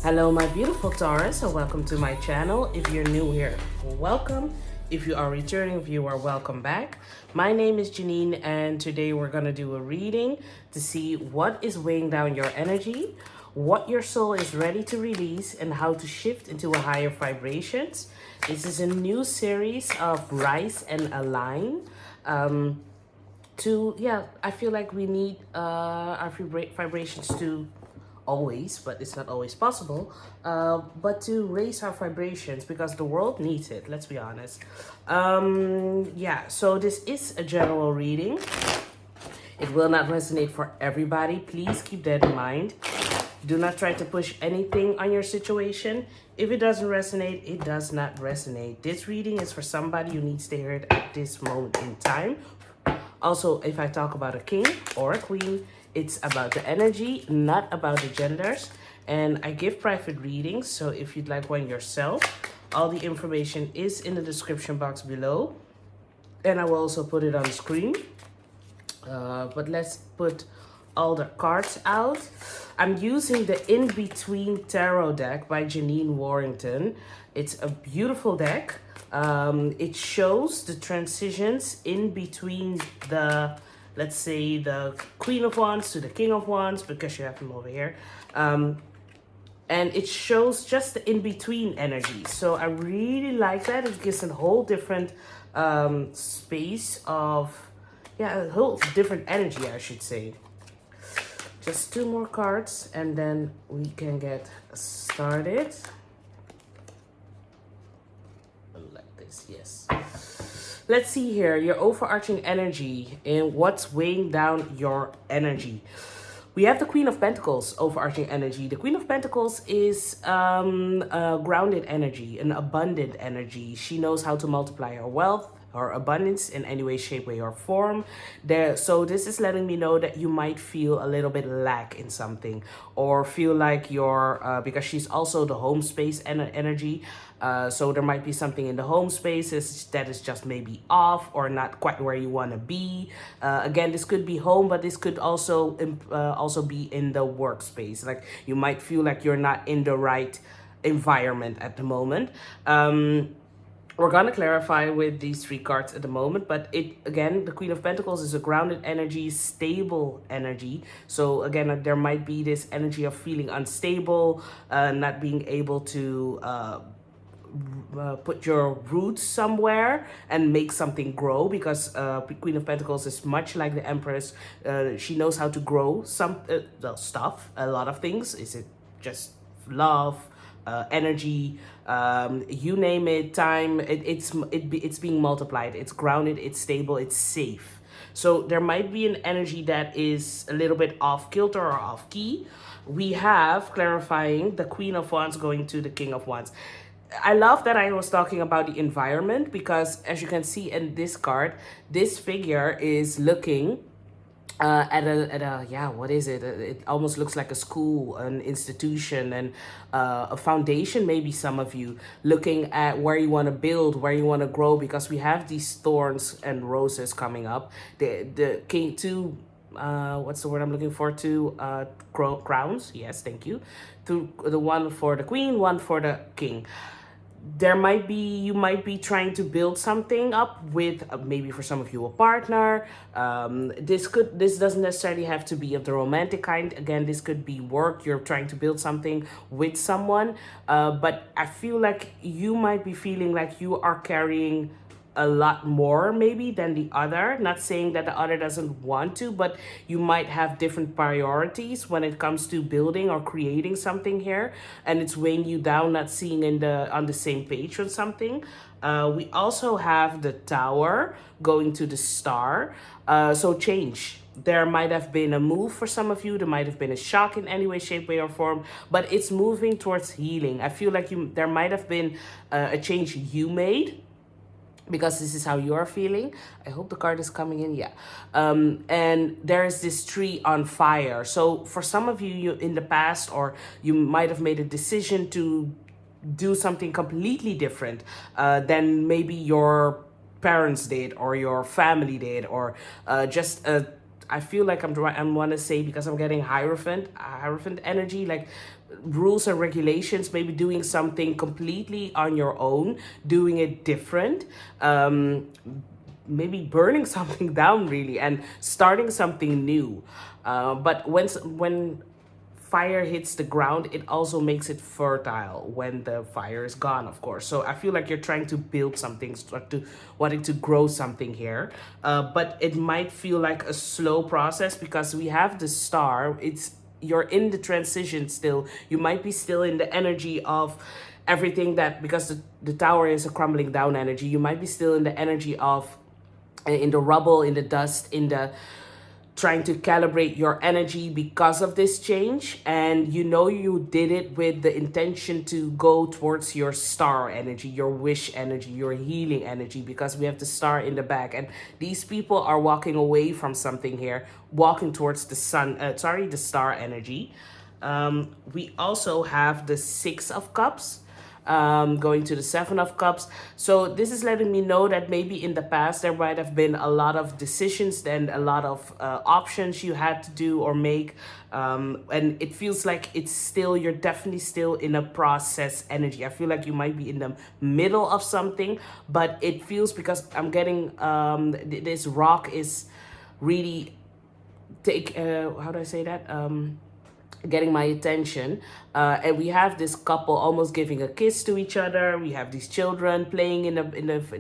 Hello, my beautiful Taurus, and welcome to my channel. If you're new here, welcome. If you are a returning viewer, welcome back. My name is Janine, and today we're going to do a reading to see what is weighing down your energy, what your soul is ready to release, and how to shift into a higher vibrations. This is a new series of Rise and Align. I feel like we need our vibrations to always, but it's not always possible, but to raise our vibrations because the world needs it, let's be honest. So this is a general reading. It will not resonate for everybody. Please keep that in mind. Do not try to push anything on your situation. If it doesn't resonate, it does not resonate. This reading is for somebody who needs to hear it at this moment in time. Also, if I talk about a king or a queen, it's about the energy, not about the genders. And I give private readings, so if you'd like one yourself, all the information is in the description box below. And I will also put it on the screen. But let's put all the cards out. I'm using the In Between Tarot deck by Janine Warrington. It's a beautiful deck. It shows the transitions in between the, let's say, the Queen of Wands to the King of Wands, because you have them over here. And it shows just the in-between energy. So I really like that. It gives a whole different space of, a whole different energy, I should say. Just two more cards and then we can get started. Like this, yes. Let's see here, your overarching energy and what's weighing down your energy. We have the Queen of Pentacles, overarching energy. The Queen of Pentacles is a grounded energy, an abundant energy. She knows how to multiply her wealth, her abundance in any way, shape, way, or form. So this is letting me know that you might feel a little bit lack in something, or feel like you're, because she's also the home space energy. So there might be something in the home spaces that is just maybe off or not quite where you want to be. Again, this could be home, but this could also be in the workspace. Like you might feel like you're not in the right environment at the moment. We're going to clarify with these three cards at the moment, but again, the Queen of Pentacles is a grounded energy, stable energy. So again, there might be this energy of feeling unstable, not being able to put your roots somewhere and make something grow, because Queen of Pentacles is much like the Empress. She knows how to grow some stuff, a lot of things. Is it just love, energy, you name it, time, it's being multiplied. It's grounded, it's stable, it's safe. So there might be an energy that is a little bit off kilter or off key. We have clarifying the Queen of Wands going to the King of Wands. I love that I was talking about the environment, because as you can see in this card, this figure is looking at a what is it? It almost looks like a school, an institution, and a foundation. Maybe some of you looking at where you want to build, where you want to grow, because we have these thorns and roses coming up. The king two. What's the word I'm looking for? Two crowns. Yes, thank you. The one for the queen, one for the king. You might be trying to build something up with maybe for some of you a partner. This doesn't necessarily have to be of the romantic kind. Again, this could be work. You're trying to build something with someone, but I feel like you might be feeling like you are carrying a lot more maybe than the other. Not saying that the other doesn't want to, but you might have different priorities when it comes to building or creating something here, and it's weighing you down, not seeing on the same page on something. We also have the Tower going to the Star. So change. There might have been a move for some of you. There might have been a shock in any way, shape, way, or form, but it's moving towards healing. I feel like there might have been a change you made, because this is how you're feeling. I hope the card is coming in. Yeah. And there is this tree on fire. So for some of you in the past, or you might have made a decision to do something completely different than maybe your parents did or your family did, or just I feel like I'm want to say, because I'm getting Hierophant energy, like rules and regulations, maybe doing something completely on your own, doing it different, maybe burning something down really and starting something new. But when fire hits the ground, it also makes it fertile when the fire is gone, of course. So I feel like you're trying to build something, start to wanting to grow something here. But it might feel like a slow process because we have the star. You're in the transition still. You might be still in the energy of everything that, because the tower is a crumbling down energy, you might be still in the energy of, in the rubble, in the dust, in the trying to calibrate your energy because of this change. And you know you did it with the intention to go towards your star energy, your wish energy, your healing energy, because we have the star in the back. And these people are walking away from something here, walking towards the the star energy. We also have the Six of Cups, going to the Seven of Cups. So this is letting me know that maybe in the past there might have been a lot of decisions and a lot of options you had to do or make. And it feels like you're definitely still in a process energy. I feel like you might be in the middle of something, but it feels, because I'm getting this rock is really how do I say that? Getting my attention, and we have this couple almost giving a kiss to each other. We have these children playing in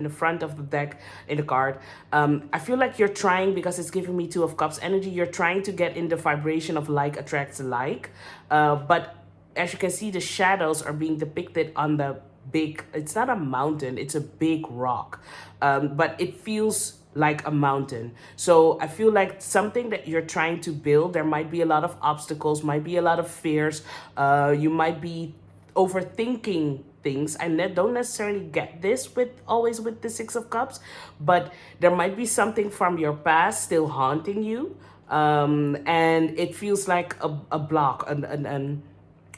the front of the deck in the card. I feel like you're trying, because it's giving me Two of Cups energy, you're trying to get in the vibration of like attracts like, but as you can see, the shadows are being depicted on the big, it's not a mountain, it's a big rock, but it feels like a mountain. So I feel like something that you're trying to build, there might be a lot of obstacles, might be a lot of fears. You might be overthinking things. Don't necessarily get this always with the Six of Cups, but there might be something from your past still haunting you. And it feels like a block, an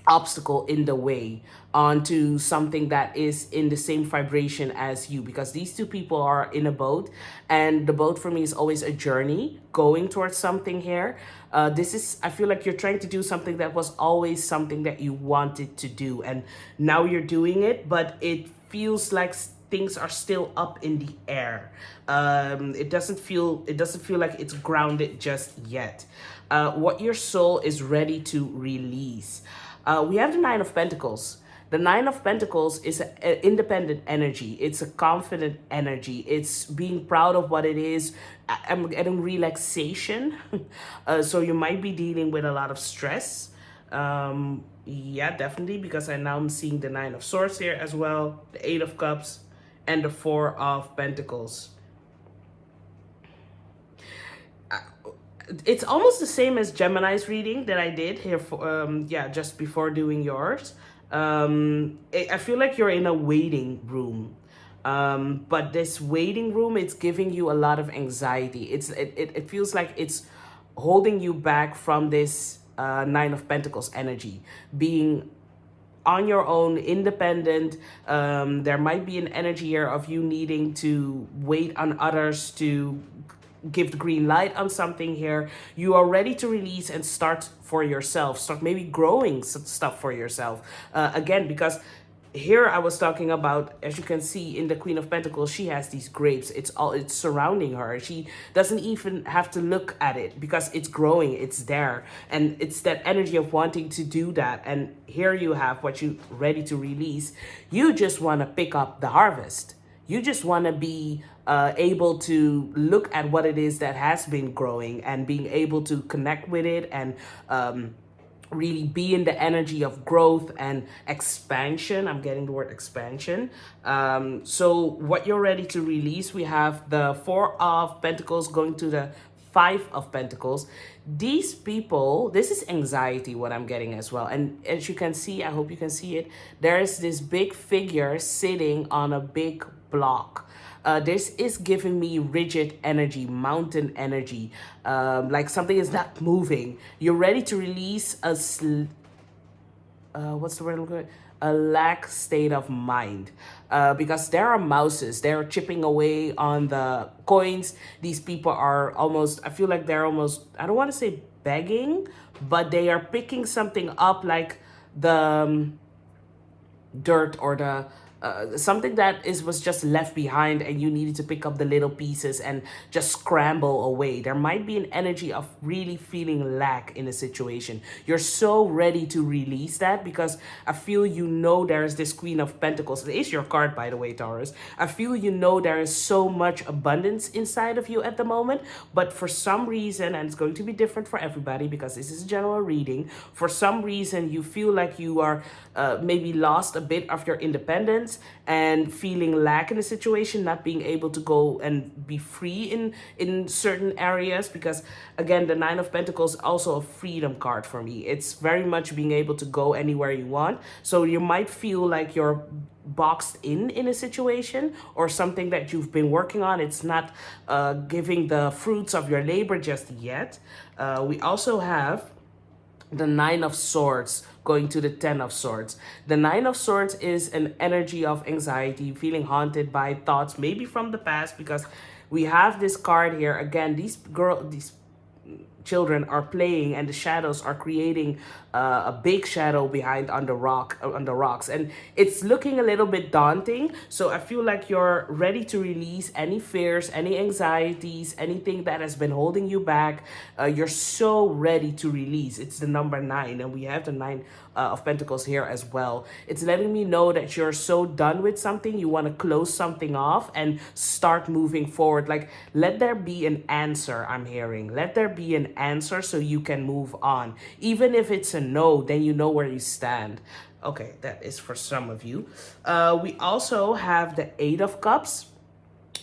obstacle in the way onto something that is in the same vibration as you, because these two people are in a boat, and the boat for me is always a journey going towards something here. I feel like you're trying to do something that was always something that you wanted to do, and now you're doing it, but it feels like things are still up in the air. It doesn't feel like it's grounded just yet. What your soul is ready to release. We have the Nine of Pentacles. The Nine of Pentacles is an independent energy. It's a confident energy. It's being proud of what it is. I'm getting relaxation. So you might be dealing with a lot of stress. Yeah, definitely, because I'm seeing the Nine of Swords here as well, the Eight of Cups, and the Four of Pentacles. It's almost the same as Gemini's reading that I did here for just before doing yours. I feel like you're in a waiting room, but this waiting room, it's giving you a lot of anxiety. It feels like it's holding you back from this Nine of Pentacles energy, being on your own, independent. There might be an energy here of you needing to wait on others to give the green light on something here. You are ready to release and start for yourself, start maybe growing some stuff for yourself. Again, because here I was talking about, as you can see in the Queen of Pentacles, she has these grapes. It's surrounding her. She doesn't even have to look at it because it's growing, it's there. And it's that energy of wanting to do that. And here you have what you ready to release. You just want to pick up the harvest. You just want to be able to look at what it is that has been growing and being able to connect with it and really be in the energy of growth and expansion. I'm getting the word expansion. So what you're ready to release, we have the Four of Pentacles going to the Five of Pentacles. These people, this is anxiety, what I'm getting as well. And as you can see, I hope you can see it, there is this big figure sitting on a big block. This is giving me rigid energy, mountain energy, like something is not moving. You're ready to release what's the word I'm going? A lack state of mind, because there are mouses. They're chipping away on the coins. These people are almost. I feel like they're almost. I don't want to say begging, but they are picking something up, like the dirt or the something that is was just left behind, and you needed to pick up the little pieces and just scramble away. There might be an energy of really feeling lack in a situation. You're so ready to release that, because I feel, you know, there's this Queen of Pentacles. It is your card, by the way, Taurus. I feel, you know, there is so much abundance inside of you at the moment, but for some reason, and it's going to be different for everybody because this is a general reading, for some reason you feel like you are maybe lost a bit of your independence and feeling lack in the situation, not being able to go and be free in certain areas, because again, the Nine of Pentacles is also a freedom card for me. It's very much being able to go anywhere you want. So you might feel like you're boxed in a situation or something that you've been working on. It's not giving the fruits of your labor just yet. We also have the Nine of Swords going to the Ten of Swords. The Nine of Swords is an energy of anxiety, feeling haunted by thoughts maybe from the past, because we have this card here. Again, these children are playing, and the shadows are creating a big shadow behind on the rocks, and it's looking a little bit daunting. So I feel like you're ready to release any fears, any anxieties, anything that has been holding you back. You're so ready to release. It's the number 9, and we have the Nine of Pentacles here as well. It's letting me know that you're so done with something, you want to close something off and start moving forward. Like, let there be an answer. I'm hearing, let there be an answer so you can move on. Even if it's a no, then you know where you stand. Okay, that is for some of you. We also have the Eight of Cups.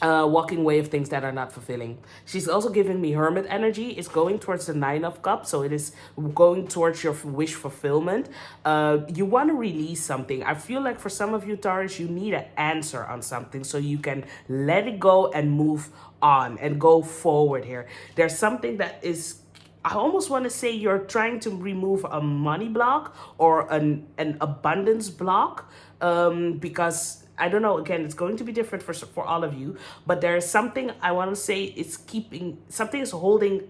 Walking away of things that are not fulfilling. She's also giving me Hermit energy. It's going towards the Nine of Cups, so it is going towards your wish fulfillment. You want to release something. I feel like for some of you, Taurus, you need an answer on something so you can let it go and move on and go forward here. There's something that is, I almost want to say, you're trying to remove a money block or an abundance block, because I don't know, again, it's going to be different for all of you, but there's something I want to say it's keeping, something is holding,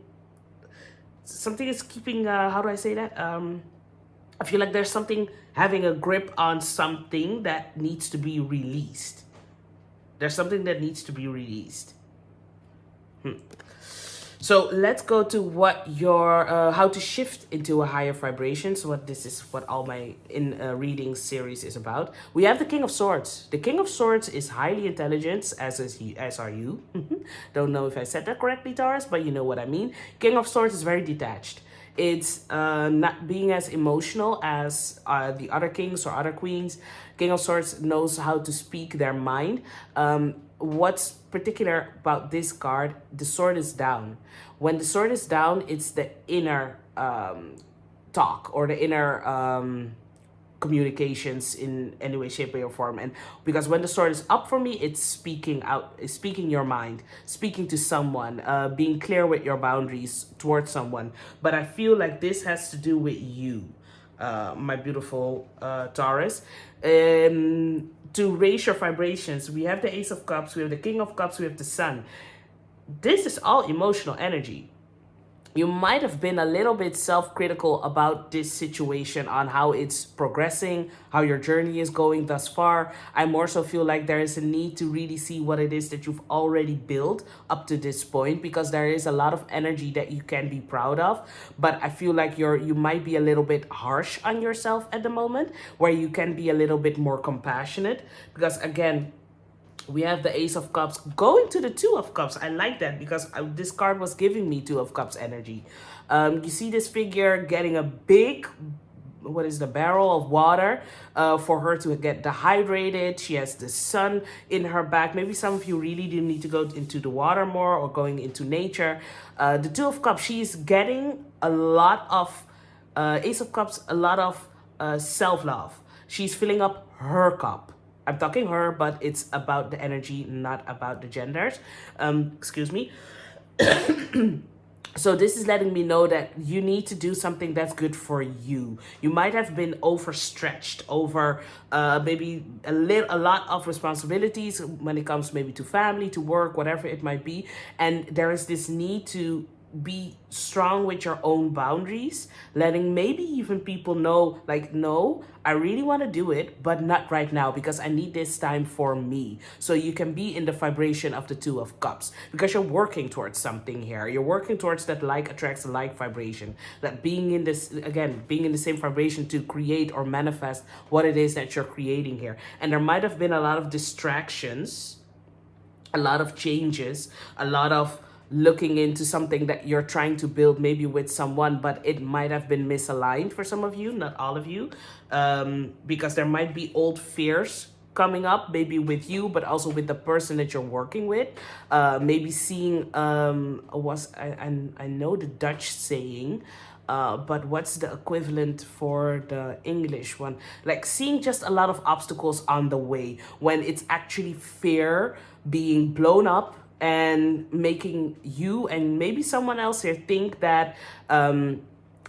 something is keeping, how do I say that? I feel like there's something having a grip on something that needs to be released. There's something that needs to be released. So let's go to what your how to shift into a higher vibration. So this is what all my reading series is about. We have the King of Swords. The King of Swords is highly intelligent, as are you. Don't know if I said that correctly, Taurus, but you know what I mean. King of Swords is very detached. It's not being as emotional as the other kings or other queens. King of Swords knows how to speak their mind. What's particular about this card, the sword is down. When the sword is down, it's the inner talk or the inner communications in any way, shape, or form. And because when the sword is up for me, it's speaking out, it's speaking your mind, speaking to someone, being clear with your boundaries towards someone. But I feel like this has to do with you, my beautiful Taurus. To raise your vibrations, we have the Ace of Cups, we have the King of Cups, we have the Sun. This is all emotional energy. You might have been a little bit self-critical about this situation on how it's progressing, how your journey is going thus far. I more so feel like there is a need to really see what it is that you've already built up to this point, because there is a lot of energy that you can be proud of. But I feel like you might be a little bit harsh on yourself at the moment, where you can be a little bit more compassionate, because again, we have the Ace of Cups going to the Two of Cups. I like that because this card was giving me Two of Cups energy. You see this figure getting a big, what is the barrel of water for her to get dehydrated. She has the sun in her back. Maybe some of you really do need to go into the water more or going into nature. The Two of Cups, she's getting a lot of, Ace of Cups, a lot of self-love. She's filling up her cup. I'm talking her, but it's about the energy, not about the genders. Excuse me. So this is letting me know that you need to do something that's good for you. You might have been overstretched over maybe a lot of responsibilities when it comes maybe to family, to work, whatever it might be. And there is this need to be strong with your own boundaries, letting maybe even people know, like, no, I really want to do it, but not right now because I need this time for me. So you can be in the vibration of the Two of Cups because you're working towards something here. You're working towards that like attracts like vibration, that being in this, again, being in the same vibration to create or manifest what it is that you're creating here. And there might have been a lot of distractions, a lot of changes, a lot of looking into something that you're trying to build maybe with someone, but it might have been misaligned for some of you, not all of you, because there might be old fears coming up, maybe with you, but also with the person that you're working with. Maybe seeing, I know the Dutch saying, but what's the equivalent for the English one? Like seeing just a lot of obstacles on the way when it's actually fear being blown up and making you and maybe someone else here think that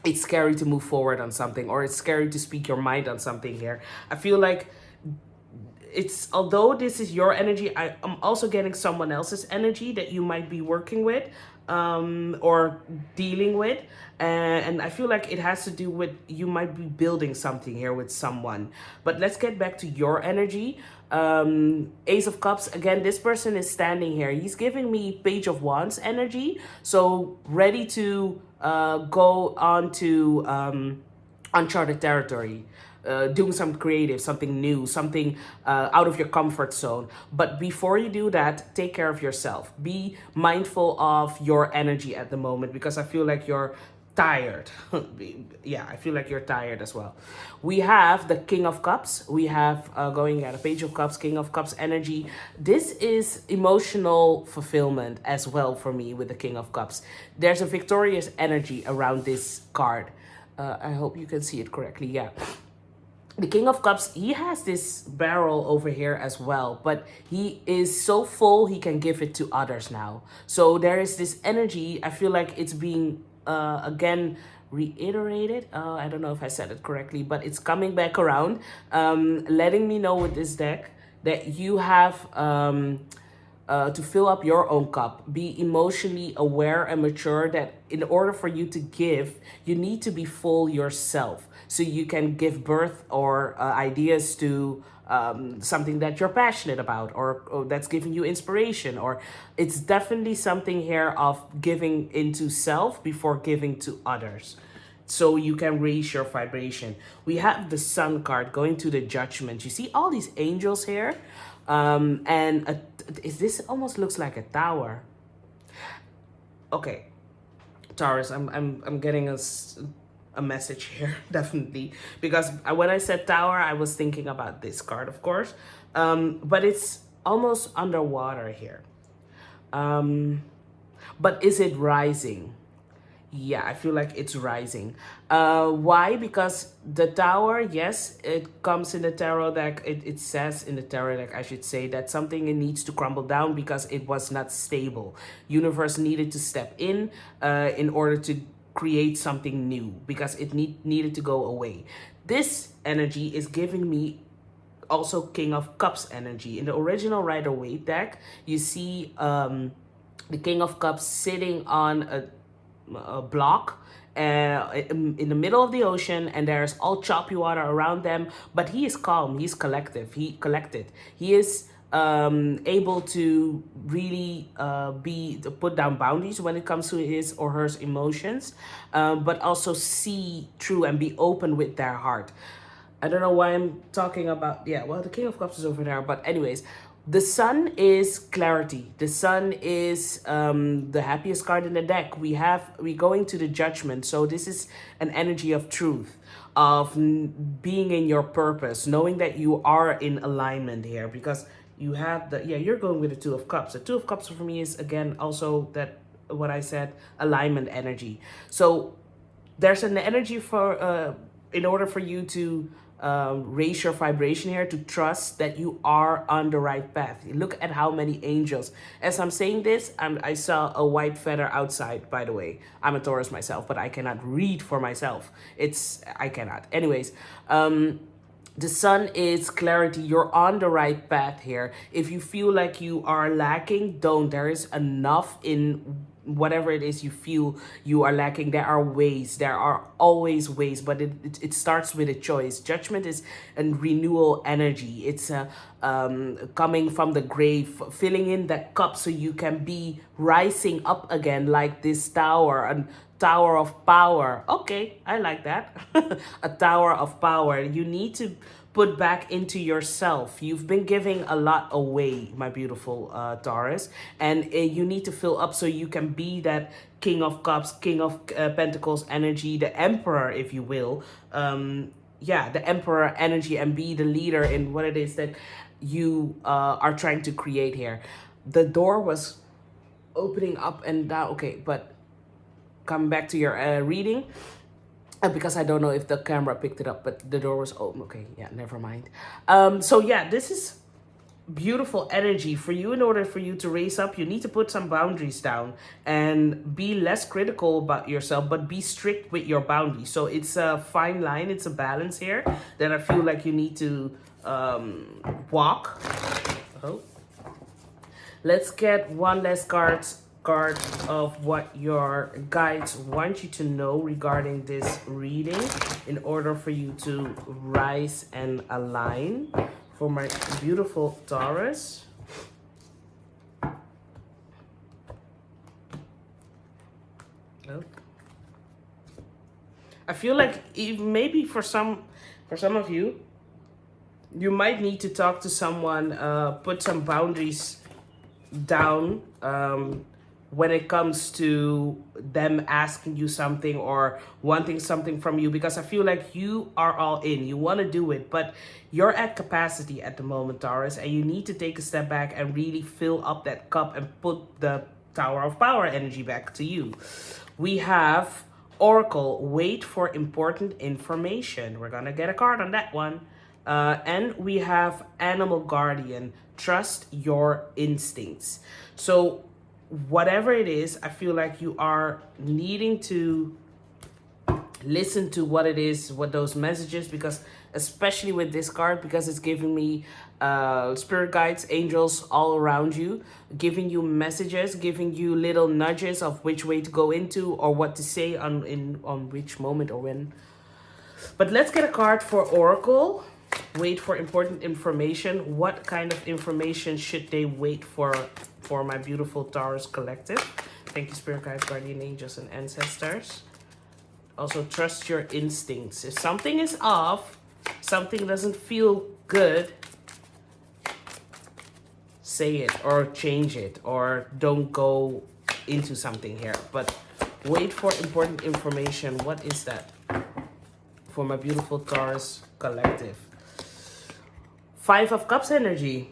it's scary to move forward on something, or it's scary to speak your mind on something here. I feel like it's, although this is your energy, I'm also getting someone else's energy that you might be working with or dealing with. And I feel like it has to do with, you might be building something here with someone. But let's get back to your energy. Ace of Cups, again, this person is standing here. He's giving me Page of Wands energy. So ready to go on to uncharted territory, doing something creative, something new, something out of your comfort zone. But before you do that, take care of yourself. Be mindful of your energy at the moment, because I feel like you're tired. Yeah, I feel like you're tired as well. We have the King of Cups. We have going at a Page of Cups, King of Cups energy. This is emotional fulfillment as well for me with the King of Cups. There's a victorious energy around this card. I hope you can see it correctly. Yeah. The King of Cups, he has this barrel over here as well, but he is so full he can give it to others now. So there is this energy. I feel like it's being again reiterated. I don't know if I said it correctly, but it's coming back around, letting me know with this deck that you have to fill up your own cup. Be emotionally aware and mature that in order for you to give, you need to be full yourself, so you can give birth or ideas to something that you're passionate about, or that's giving you inspiration. Or it's definitely something here of giving into self before giving to others, so you can raise your vibration. We have the Sun card going to the Judgment. You see all these angels here, and is this almost looks like a tower? Okay, Taurus, I'm getting a message here, definitely, because when I said tower, I was thinking about this card, of course, but it's almost underwater here. But is it rising? Yeah, I feel like it's rising. Why? Because the tower, yes, it comes in the tarot deck. It says in the tarot deck, I should say, that something needs to crumble down because it was not stable. Universe needed to step in order to create something new, because it needed to go away. This energy is giving me also King of Cups energy. In the original Rider-Waite deck, you see the King of Cups sitting on a block in the middle of the ocean, and there's all choppy water around them, but he is calm, he's collected, he is able to really to put down boundaries when it comes to his or her emotions, but also see through and be open with their heart. I don't know why I'm talking about, yeah, well, the King of Cups is over there, but anyways, the Sun is clarity. The Sun is the happiest card in the deck. We going to the Judgment. So this is an energy of truth, of being in your purpose, knowing that you are in alignment here, because you have the, yeah, you're going with the Two of Cups. The Two of Cups for me is, again, also that, what I said, alignment energy. So there's an energy for, in order for you to raise your vibration here, to trust that you are on the right path. Look at how many angels. As I'm saying this, I saw a white feather outside, by the way. I'm a Taurus myself, but I cannot read for myself. I cannot. Anyways, the sun is clarity. You're on the right path here. If you feel like you are lacking, don't. There is enough in whatever it is you feel you are lacking. There are ways. There are always ways, but it starts with a choice. Judgment is a renewal energy. It's coming from the grave, filling in that cup so you can be rising up again, like this tower, a tower of power. Okay, I like that. A tower of power. You need to put back into yourself. You've been giving a lot away, my beautiful Taurus, and you need to fill up so you can be that King of Cups, King of Pentacles energy, the Emperor, if you will. Yeah, the Emperor energy, and be the leader in what it is that you are trying to create here. The door was opening up and down. Okay, but come back to your reading. Because I don't know if the camera picked it up, but the door was open. Okay, yeah, never mind. So yeah, this is beautiful energy for you. In order for you to raise up, you need to put some boundaries down and be less critical about yourself, but be strict with your boundaries. So it's a fine line. It's a balance here that I feel like you need to walk. Oh. Let's get one last card of what your guides want you to know regarding this reading in order for you to rise and align for my beautiful Taurus. Oh. I feel like maybe for some of you, you might need to talk to someone, put some boundaries down when it comes to them asking you something or wanting something from you, because I feel like you are all in. You want to do it, but you're at capacity at the moment, Taurus, and you need to take a step back and really fill up that cup and put the Tower of Power energy back to you. We have Oracle, wait for important information. We're gonna get a card on that one. And we have Animal Guardian, trust your instincts. So whatever it is, I feel like you are needing to listen to what it is, what those messages, because especially with this card, because it's giving me spirit guides, angels all around you, giving you messages, giving you little nudges of which way to go into or what to say on which moment or when. But let's get a card for Oracle. Wait for important information. What kind of information should they wait for my beautiful Taurus collective? Thank you, spirit guides, guardian angels, and ancestors. Also, trust your instincts. If something is off, something doesn't feel good, say it or change it, or don't go into something here. But wait for important information. What is that for my beautiful Taurus collective? Five of Cups energy.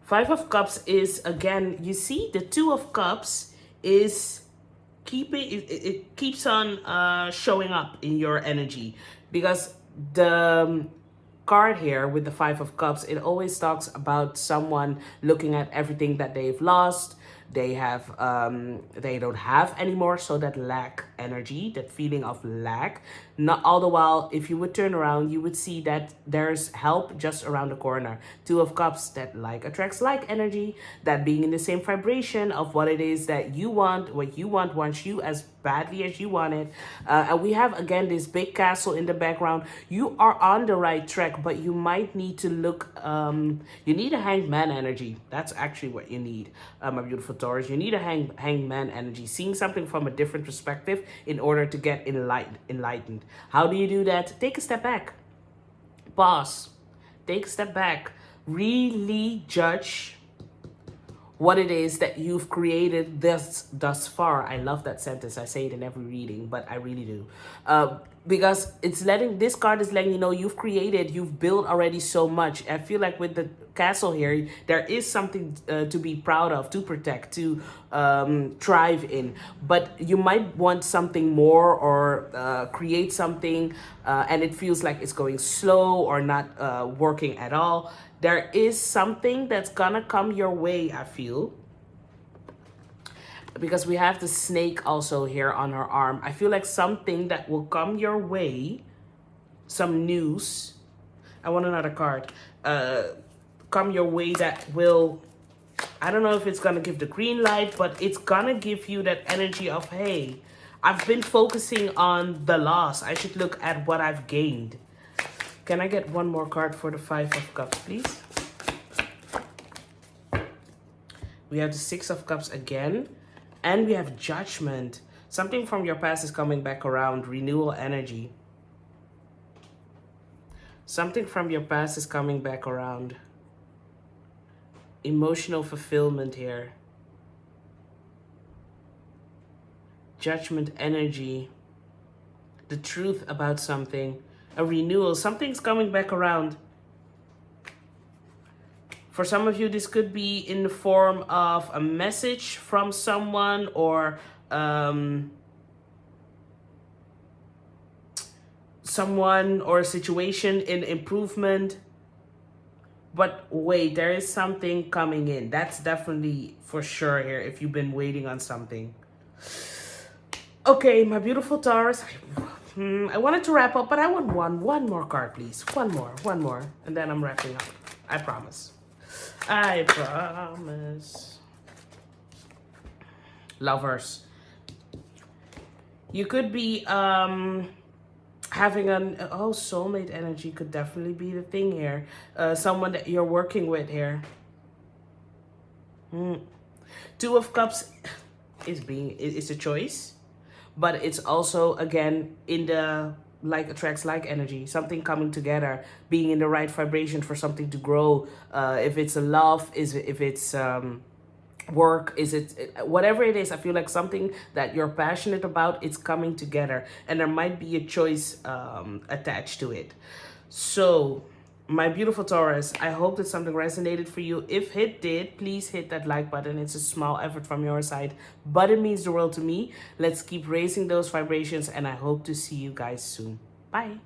Five of Cups is, again, you see, the Two of Cups is keeping, it keeps on showing up in your energy, because the card here with the Five of Cups, it always talks about someone looking at everything that they've lost. They don't have anymore, so that lack energy, that feeling of lack. Not all the while, if you would turn around, you would see that there's help just around the corner. Two of Cups, that like attracts like energy, that being in the same vibration of what it is that you want, what you want wants you as badly as you want it. And we have, again, this big castle in the background. You are on the right track, but you might need to look, you need a hanged man energy. That's actually what you need, my beautiful Taurus. You need a hanged man energy, seeing something from a different perspective in order to get enlightened. How do you do that? Take a step back. Pause. Take a step back. Really judge what it is that you've created thus far. I love that sentence. I say it in every reading, but I really do. because it's letting, this card is letting you know you've built already so much. I feel like with the castle here, there is something to be proud of, to protect, to thrive in, but you might want something more, or create something, and it feels like it's going slow or not working at all. There is something that's gonna come your way, I feel, because we have the snake also here on her arm. I feel like something that will come your way, some news. I want another card. Come your way that will, I don't know if it's gonna give the green light, but it's gonna give you that energy of, hey, I've been focusing on the loss. I should look at what I've gained. Can I get one more card for the Five of Cups, please? We have the Six of Cups again. And we have Judgment. Something from your past is coming back around. Renewal energy. Something from your past is coming back around. Emotional fulfillment here. Judgment energy. The truth about something. A renewal. Something's coming back around. For some of you, this could be in the form of a message from someone, or someone or a situation in improvement. But wait, there is something coming in. That's definitely for sure here, if you've been waiting on something. Okay, my beautiful Taurus. I wanted to wrap up, but I want one more card, please. One more. And then I'm wrapping up. I promise. I promise. Lovers. You could be having soulmate energy could definitely be the thing here. Someone that you're working with here. Two of Cups is a choice, but it's also, again, in the like attracts like energy, something coming together, being in the right vibration for something to grow. If it's a love, if it's work, is it whatever it is, I feel like something that you're passionate about, it's coming together, and there might be a choice attached to it. So my beautiful Taurus, I hope that something resonated for you. If it did, please hit that like button. It's a small effort from your side, but it means the world to me. Let's keep raising those vibrations, and I hope to see you guys soon. Bye.